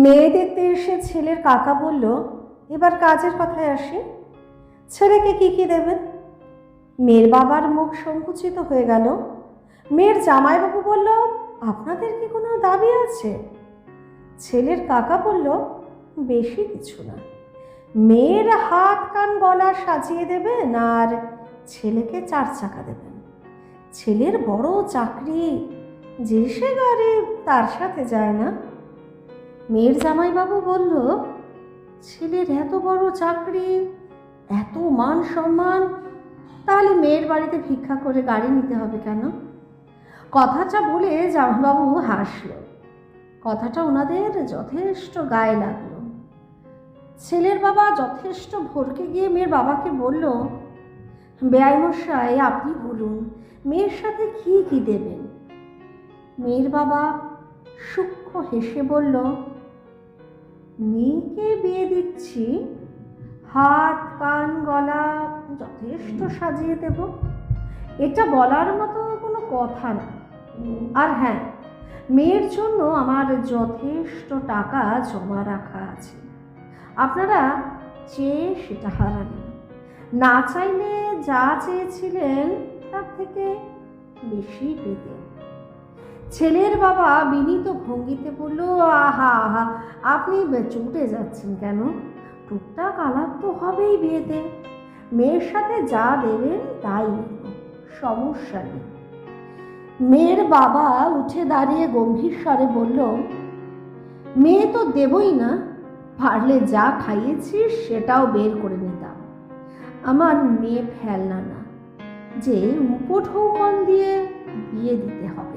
মেয়ে দেখতে এসে ছেলের কাকা বলল, এবার কাজের কথায় আসি, ছেলেকে কি কি দেবেন? মেয়ের বাবার মুখ সংকুচিত হয়ে গেল। মেয়ের জামাইবাবু বলল, আপনাদের কি কোনো দাবি আছে? ছেলের কাকা বলল, বেশি কিছু না, মেয়ের হাত কান গলা সাজিয়ে দেবেন আর ছেলেকে 4 চাকা দেবেন। ছেলের বড় চাকরি, যে সে গাড়ি তার সাথে যায় না। মেয়ের জামাইবাবু বলল, ছেলের এত বড় চাকরি, এত মান সম্মান, তাহলে মেয়ের বাড়িতে ভিক্ষা করে গাড়ি নিতে হবে কেন? কথাটা বলে জামাইবাবু হাসল। কথাটা ওনাদের যথেষ্ট গায়ে লাগলো। ছেলের বাবা যথেষ্ট ভরকে গিয়ে মেয়ের বাবাকে বলল, বেয়াইমশাই, আপনি বলুন মেয়ের সাথে কি কি দেবেন? মেয়ের বাবা সূক্ষ্ম হেসে বলল, মেয়েকে বিয়ে দিচ্ছি, হাত কান গলা যথেষ্ট সাজিয়ে দেব, এটা বলার মতো কোনো কথা না। আর হ্যাঁ, মেয়ের জন্য আমার যথেষ্ট টাকা জমা রাখা আছে, আপনারা চেয়ে সেটা হারালেন, না চাইলে যা চেয়েছিলেন তার থেকে বেশি পেতেন। ছেলের বাবা বিনীত ভঙ্গিতে বলল, আহা আহা, আপনি চুটে যাচ্ছেন কেন? টুকটাক আলাপ তো হবেই বিয়েতে, মেয়ের সাথে যা দেবেন তাই নেব, সমস্যা নেই। মেয়ের বাবা উঠে দাঁড়িয়ে গম্ভীর স্বরে বলল, মেয়ে তো দেবই না, পারলে যা খাইয়েছিস সেটাও বের করে নিতাম। আমার মেয়ে ফেলনা না যে উপঢৌকন দিয়ে বিয়ে দিতে হবে।